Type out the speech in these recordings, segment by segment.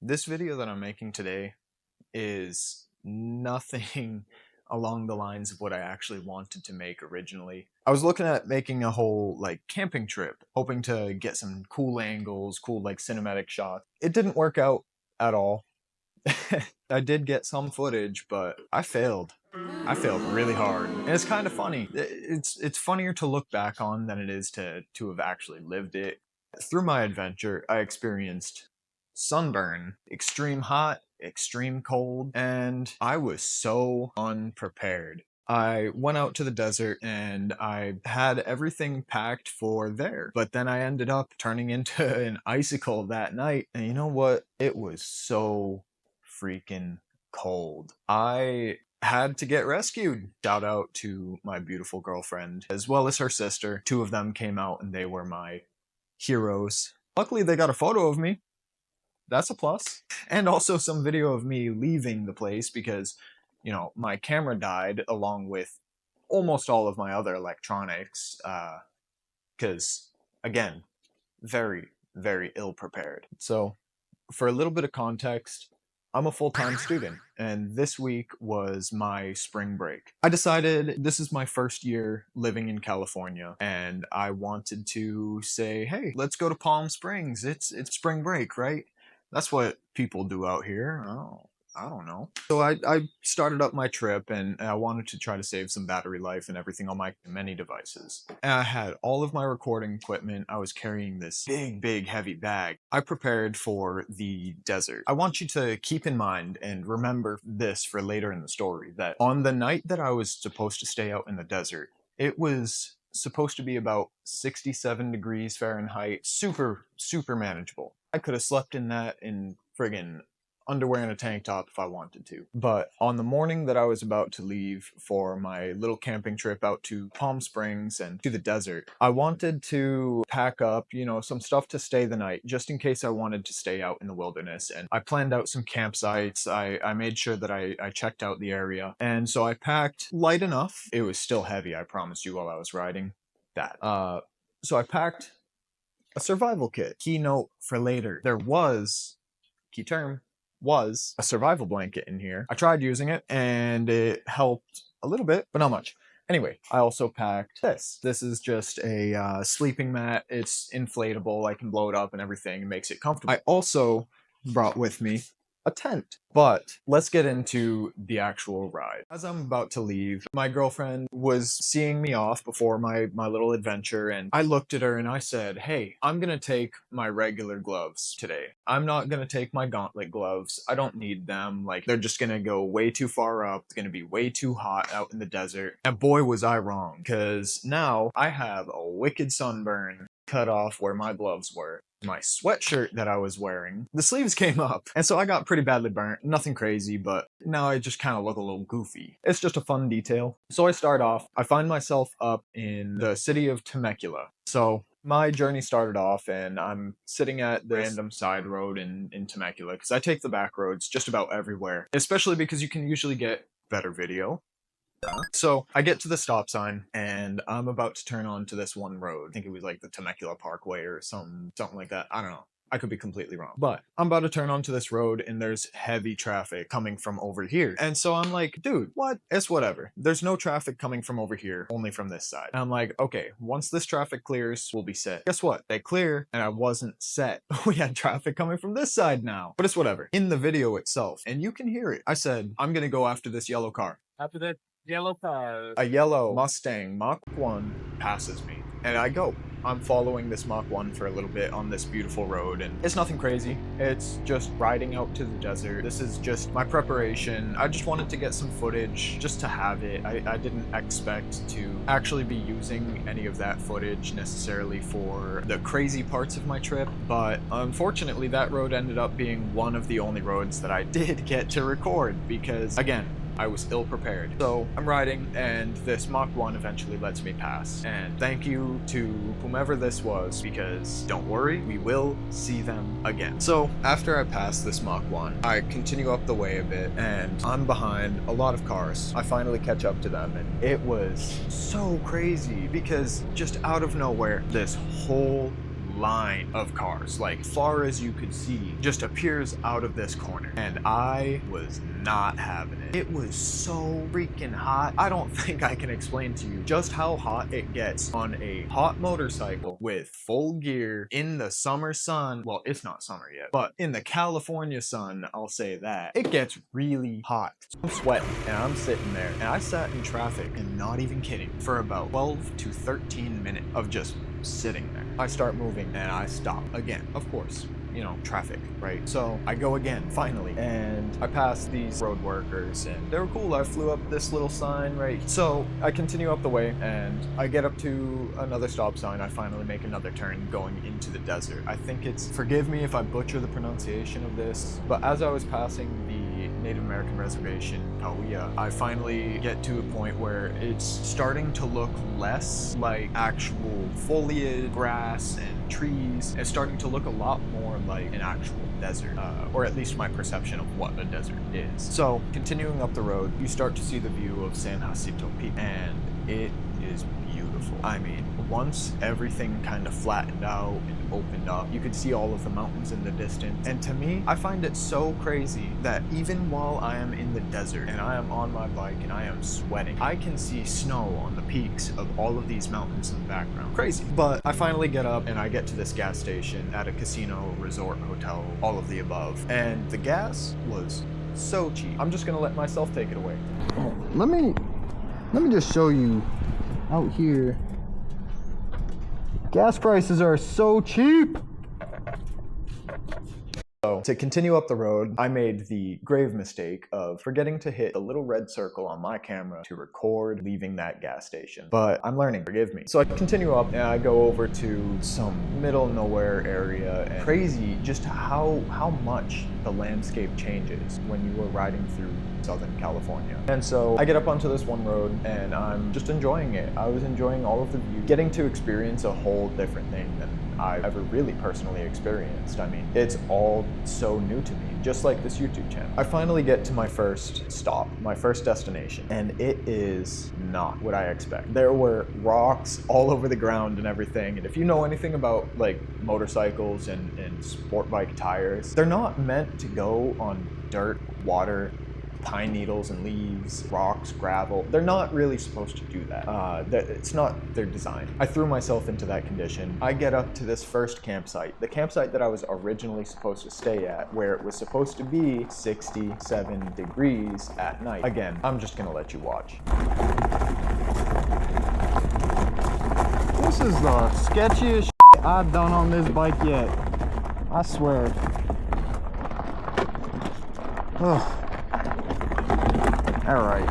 This video that I'm making today is nothing along the lines of what I actually wanted to make originally. I was looking at making a whole camping trip, hoping to get some cool angles, cool cinematic shots. It didn't work out at all. I did get some footage, but I failed. I failed really hard. And it's kind of funny. It's funnier to look back on than it is to have actually lived it. Through my adventure, I experienced sunburn, extreme hot, extreme cold, and I was so unprepared. I went out to the desert and I had everything packed for there, but then I ended up turning into an icicle that night. And you know what? It was so freaking cold. I had to get rescued. Shout out to my beautiful girlfriend as well as her sister. Two of them came out and they were my heroes. Luckily, they got a photo of me. That's a plus. And also some video of me leaving the place because, you know, my camera died along with almost all of my other electronics. Because, again, very, very ill prepared. So, for a little bit of context, I'm a full-time student, and this week was my spring break. I decided this is my first year living in California, and I wanted to say, hey, let's go to Palm Springs. It's spring break, right? That's what people do out here. Oh, I don't know. So I started up my trip and I wanted to try to save some battery life and everything on my many devices. And I had all of my recording equipment. I was carrying this big, heavy bag. I prepared for the desert. I want you to keep in mind and remember this for later in the story, that on the night that I was supposed to stay out in the desert, it was supposed to be about 67 degrees Fahrenheit. Super manageable. I could have slept in that in friggin' underwear and a tank top if I wanted to. But on the morning that I was about to leave for my little camping trip out to Palm Springs and to the desert, I wanted to pack up, you know, some stuff to stay the night, just in case I wanted to stay out in the wilderness. And I planned out some campsites. I made sure that I checked out the area. And so I packed light enough. It was still heavy, I promise you, while I was riding that. So I packed a survival kit. Keynote for later. There was, key term, was a survival blanket in here. I tried using it and it helped a little bit, but not much. Anyway, I also packed this. This is just a sleeping mat. It's inflatable. I can blow it up and everything. It makes it comfortable. I also brought with me a tent. But let's get into the actual ride. As I'm about to leave, my girlfriend was seeing me off before my little adventure, and I looked at her and I said, hey, I'm gonna take my regular gloves today. I'm not gonna take my gauntlet gloves. I don't need them. Like, they're just gonna go way too far up. It's gonna be way too hot out in the desert. And boy, was I wrong, because now I have a wicked sunburn cut off where my gloves were. My sweatshirt that I was wearing, the sleeves came up, and so I got pretty badly burnt. Nothing crazy, but now I just kind of look a little goofy. It's just a fun detail. So I start off, I find myself up in the city of Temecula. So my journey started off and I'm sitting at this random side road in Temecula, because I take the back roads just about everywhere, especially because you can usually get better video. So I get to the stop sign and I'm about to turn onto this one road. I think it was like the Temecula Parkway or something like that. I don't know. I could be completely wrong. But I'm about to turn onto this road and there's heavy traffic coming from over here. And so I'm like, dude, what? It's whatever. There's no traffic coming from over here, only from this side. And I'm like, okay, once this traffic clears, we'll be set. Guess what? They clear and I wasn't set. We had traffic coming from this side now. But it's whatever. In the video itself, and you can hear it, I said, I'm gonna go after this yellow car. After that yellow car. A yellow Mustang Mach 1 passes me, and I go. I'm following this Mach 1 for a little bit on this beautiful road, and it's nothing crazy. It's just riding out to the desert. This is just my preparation. I just wanted to get some footage just to have it. I didn't expect to actually be using any of that footage necessarily for the crazy parts of my trip, but unfortunately that road ended up being one of the only roads that I did get to record because, again, I was ill prepared. So I'm riding and this Mach 1 eventually lets me pass. And thank you to whomever this was, because don't worry, we will see them again. So after I pass this Mach 1, I continue up the way a bit and I'm behind a lot of cars. I finally catch up to them and it was so crazy because just out of nowhere, this whole line of cars, like far as you could see, just appears out of this corner. And I was not having it. It was so freaking hot. I don't think I can explain to you just how hot it gets on a hot motorcycle with full gear in the summer sun. Well, it's not summer yet, but in the California sun, I'll say that. It gets really hot. I'm sweating and I'm sitting there, and I sat in traffic, and not even kidding, for about 12 to 13 minutes of just sitting there. I start moving and I stop again, of course. You know, traffic, right? So I go again, finally, and I pass these road workers, and they were cool. I flew up this little sign, right? So I continue up the way, and I get up to another stop sign. I finally make another turn going into the desert. I think it's, forgive me if I butcher the pronunciation of this, but as I was passing the Native American reservation, Kauia, I finally get to a point where it's starting to look less like actual foliage, grass, and trees. It's starting to look a lot more like an actual desert, or at least my perception of what a desert is. So continuing up the road, you start to see the view of San Jacinto Peak, and it is beautiful. I mean, once everything kind of flattened out and opened up, you could see all of the mountains in the distance. And to me, I find it so crazy that even while I am in the desert and I am on my bike and I am sweating, I can see snow on the peaks of all of these mountains in the background. Crazy. But I finally get up and I get to this gas station at a casino, resort, hotel, all of the above. And the gas was so cheap. I'm just gonna let myself take it away. Let me just show you out here. Gas prices are so cheap. So to continue up the road, I made the grave mistake of forgetting to hit the little red circle on my camera to record leaving that gas station. But I'm learning, forgive me. So I continue up and I go over to some middle nowhere area, and crazy just how much the landscape changes when you are riding through Southern California. And so I get up onto this one road and I'm just enjoying it. I was enjoying all of the view, getting to experience a whole different thing than I've ever really personally experienced. I mean, it's all so new to me, just like this YouTube channel. I finally get to my first stop, my first destination, and it is not what I expect. There were rocks all over the ground and everything, and if you know anything about like motorcycles and sport bike tires, they're not meant to go on dirt, water, pine needles and leaves, rocks, gravel. They're not really supposed to do that. It's not their design. I threw myself into that condition. I get up to this first campsite, the campsite that I was originally supposed to stay at, where it was supposed to be 67 degrees at night. Again, I'm just gonna let you watch. This is the sketchiest shit I've done on this bike yet. I swear. Ugh. All right.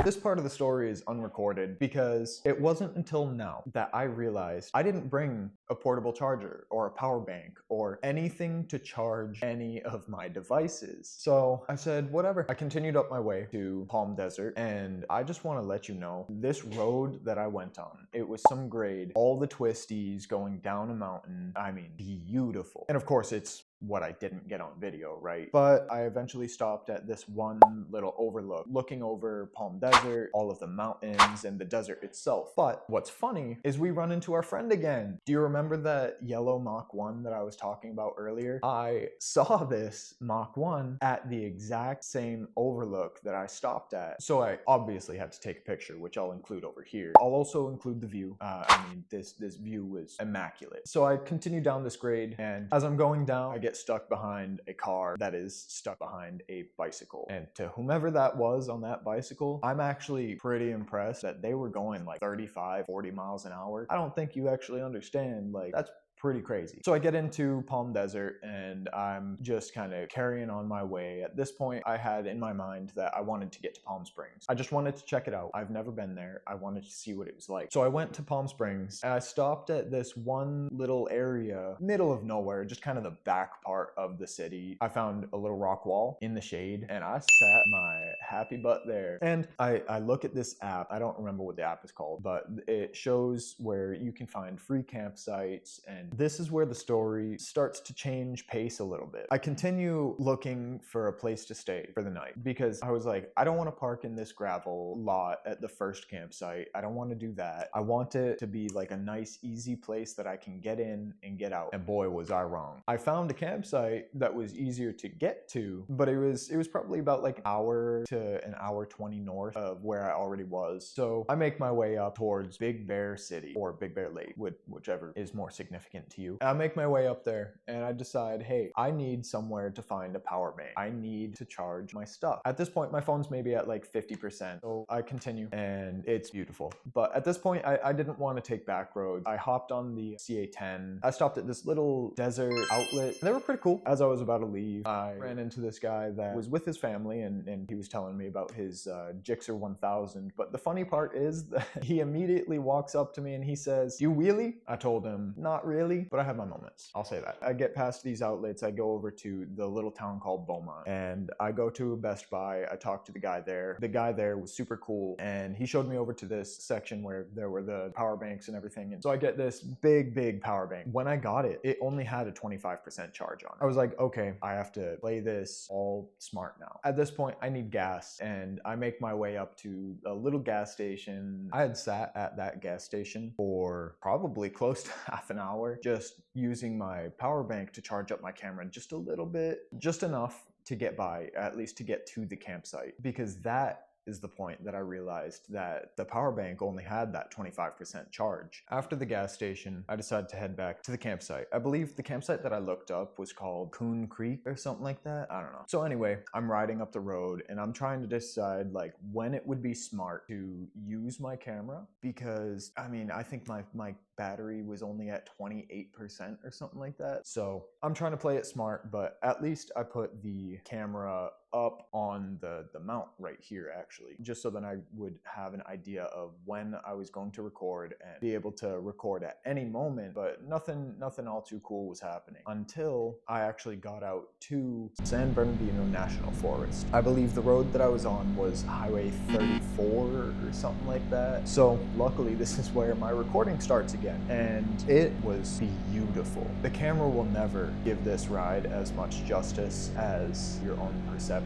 This part of the story is unrecorded because it wasn't until now that I realized I didn't bring a portable charger or a power bank or anything to charge any of my devices. So I said, whatever. I continued up my way to Palm Desert, and I just want to let you know, this road that I went on, it was some grade, all the twisties going down a mountain. I mean, beautiful. And of course, it's what I didn't get on video, right? But I eventually stopped at this one little overlook, looking over Palm Desert, all of the mountains, and the desert itself. But what's funny is we run into our friend again. Do you remember that yellow Mach 1 that I was talking about earlier? I saw this Mach 1 at the exact same overlook that I stopped at. So I obviously had to take a picture, which I'll include over here. I'll also include the view. I mean, this view was immaculate. So I continue down this grade, and as I'm going down, I get stuck behind a car that is stuck behind a bicycle. And to whomever that was on that bicycle, I'm actually pretty impressed that they were going like 35, 40 miles an hour. I don't think you actually understand, like, that's pretty crazy. So I get into Palm Desert and I'm just kind of carrying on my way. At this point, I had in my mind that I wanted to get to Palm Springs. I just wanted to check it out. I've never been there. I wanted to see what it was like. So I went to Palm Springs and I stopped at this one little area, middle of nowhere, just kind of the back part of the city. I found a little rock wall in the shade and I sat my happy butt there. And I look at this app. I don't remember what the app is called, but it shows where you can find free campsites and And this is where the story starts to change pace a little bit. I continue looking for a place to stay for the night because I was like, I don't want to park in this gravel lot at the first campsite. I don't want to do that. I want it to be like a nice, easy place that I can get in and get out. And boy, was I wrong. I found a campsite that was easier to get to, but it was probably about like an hour to an hour 20 north of where I already was. So I make my way up towards Big Bear City or Big Bear Lake, whichever is more significant to you. I make my way up there and I decide, hey, I need somewhere to find a power bank. I need to charge my stuff. At this point, my phone's maybe at like 50%. So I continue and it's beautiful. But at this point, I didn't want to take back roads. I hopped on the CA10. I stopped at this little desert outlet. They were pretty cool. As I was about to leave, I ran into this guy that was with his family and he was telling me about his Gixxer 1000. But the funny part is that he immediately walks up to me and he says, "Do you wheelie?" I told him, not really, but I have my moments. I'll say that. I get past these outlets. I go over to the little town called Beaumont and I go to Best Buy. I talk to the guy there. The guy there was super cool and he showed me over to this section where there were the power banks and everything. And so I get this big power bank. When I got it, it only had a 25% charge on it. I was like, okay, I have to play this all smart now. At this point, I need gas and I make my way up to a little gas station. I had sat at that gas station for probably close to half an hour, just using my power bank to charge up my camera just a little bit, just enough to get by, at least to get to the campsite, because that is the point that I realized that the power bank only had that 25% charge. After the gas station, I decided to head back to the campsite. I believe the campsite that I looked up was called Coon Creek or something like that. I don't know. So anyway, I'm riding up the road and I'm trying to decide like when it would be smart to use my camera, because I mean, I think my battery was only at 28% or something like that. So I'm trying to play it smart, but at least I put the camera up on the mount right here actually, just so that I would have an idea of when I was going to record and be able to record at any moment. But nothing all too cool was happening until I actually got out to San Bernardino National Forest. I believe the road that I was on was Highway 34 or something like that. So luckily this is where my recording starts again, and it was beautiful. The camera will never give this ride as much justice as your own perception.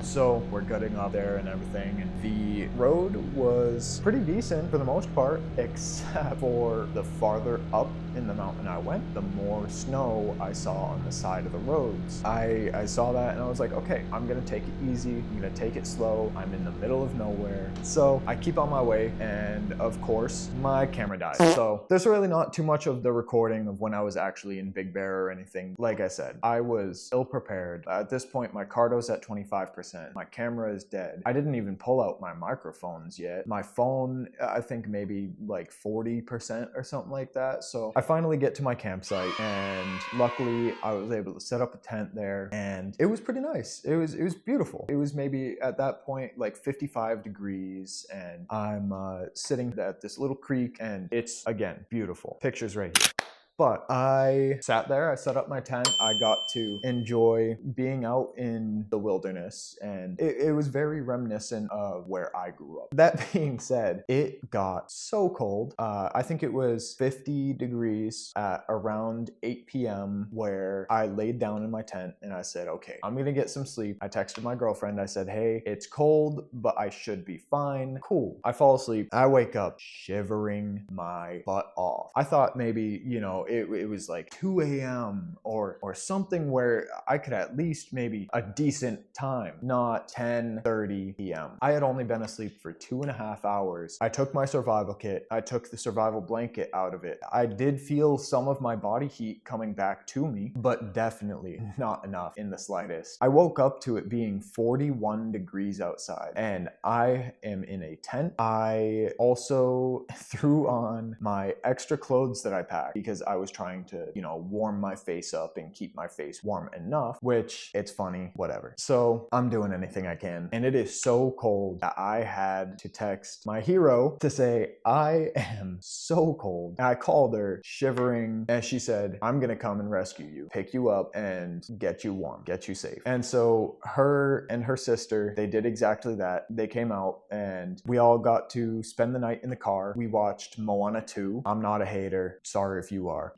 So we're gutting up there and everything, and the road was pretty decent for the most part, except for the farther up in the mountain I went, the more snow I saw on the side of the roads. I saw that and I was like, okay, I'm gonna take it easy, I'm gonna take it slow, I'm in the middle of nowhere. So I keep on my way, and of course my camera dies. So there's really not too much of the recording of when I was actually in Big Bear or anything. Like I said, I was ill prepared. At this point, my cardo's at 25%. My camera is dead. I didn't even pull out my microphones yet. My phone, I think maybe like 40% or something like that. So I finally get to my campsite, and luckily I was able to set up a tent there, and it was pretty nice. It was beautiful. It was maybe at that point like 55 degrees, and I'm sitting at this little creek, and it's again beautiful. Pictures right here. But I sat there, I set up my tent, I got to enjoy being out in the wilderness, and it was very reminiscent of where I grew up. That being said, it got so cold. I think it was 50 degrees at around 8 p.m. where I laid down in my tent and I said, okay, I'm gonna get some sleep. I texted my girlfriend, I said, hey, it's cold, but I should be fine. Cool. I fall asleep. I wake up shivering my butt off. I thought maybe, you know, it was like 2 a.m. or something where I could at least maybe a decent time, not 10:30 p.m. I had only been asleep for 2.5 hours. I took my survival kit. I took the survival blanket out of it. I did feel some of my body heat coming back to me, but definitely not enough in the slightest. I woke up to it being 41 degrees outside, and I am in a tent. I also threw on my extra clothes that I packed because I was trying to, you know, warm my face up and keep my face warm enough, which it's funny, whatever. So I'm doing anything I can. And it is so cold that I had to text my hero to say, I am so cold. And I called her shivering, and she said, I'm gonna come and rescue you, pick you up and get you warm, get you safe. And so her and her sister, they did exactly that. They came out and we all got to spend the night in the car. We watched Moana 2. I'm not a hater. Sorry if you are.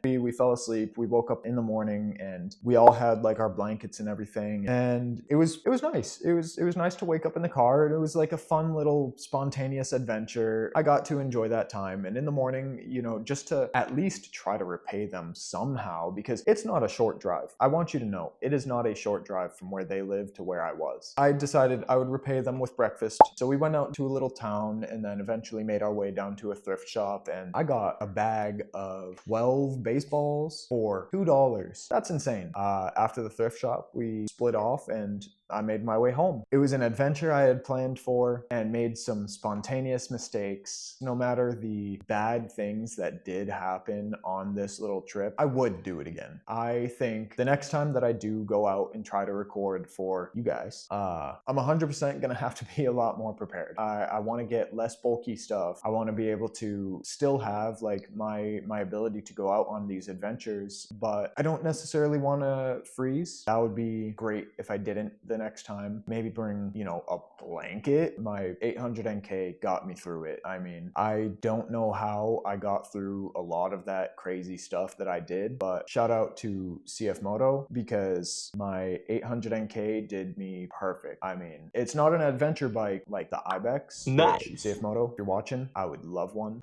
We fell asleep. We woke up in the morning and we all had like our blankets and everything. And it was nice. It was nice to wake up in the car. And it was like a fun little spontaneous adventure. I got to enjoy that time. And in the morning, you know, just to at least try to repay them somehow, because it's not a short drive. I want you to know, it is not a short drive from where they live to where I was. I decided I would repay them with breakfast. So we went out to a little town and then eventually made our way down to a thrift shop, and I got a bag of 12 baseballs for $2. That's insane. After the thrift shop, we split off and I made my way home. It was an adventure I had planned for and made some spontaneous mistakes. No matter the bad things that did happen on this little trip, I would do it again. I think the next time that I do go out and try to record for you guys, I'm 100% gonna have to be a lot more prepared. I want to get less bulky stuff. I want to be able to still have like my ability to go out on these adventures, but I don't necessarily want to freeze. That would be great if I didn't the next time. Maybe bring, you know, a blanket. My 800NK got me through it. I mean, I don't know how I got through a lot of that crazy stuff that I did, but shout out to CFMOTO because my 800NK did me perfect. I mean, it's not an adventure bike like the Ibex. Nice. CFMOTO, if you're watching, I would love one.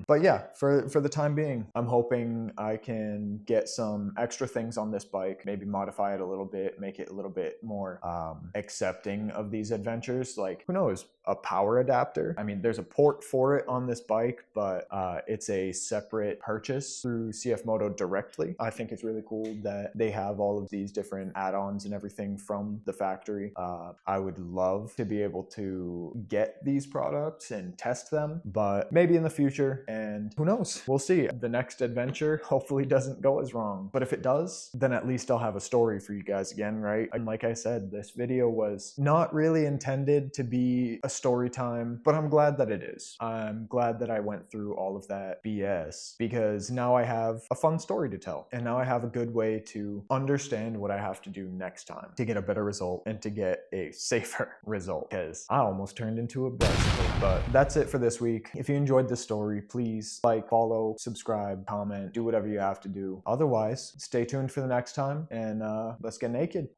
But yeah, for the time being, I'm hoping I can get some extra things on this bike, maybe modify it a little bit, make it a little bit more accepting of these adventures. Like, who knows, a power adapter. I mean, there's a port for it on this bike, but it's a separate purchase through CFMOTO directly. I think it's really cool that they have all of these different add-ons and everything from the factory. I would love to be able to get these products and test them, but maybe in the future, and who knows, we'll see. The next adventure hopefully doesn't go as wrong, but if it does, then at least I'll have a story for you guys again, right? And like I said, this video was not really intended to be a story time, but I'm glad that it is. I'm glad that I went through all of that BS because now I have a fun story to tell, and now I have a good way to understand what I have to do next time to get a better result and to get a safer result, because I almost turned into a bicycle. But that's it for this week. If you enjoyed this story, please like, follow, subscribe, comment, do whatever you have to do. Otherwise, stay tuned for the next time, and let's get naked.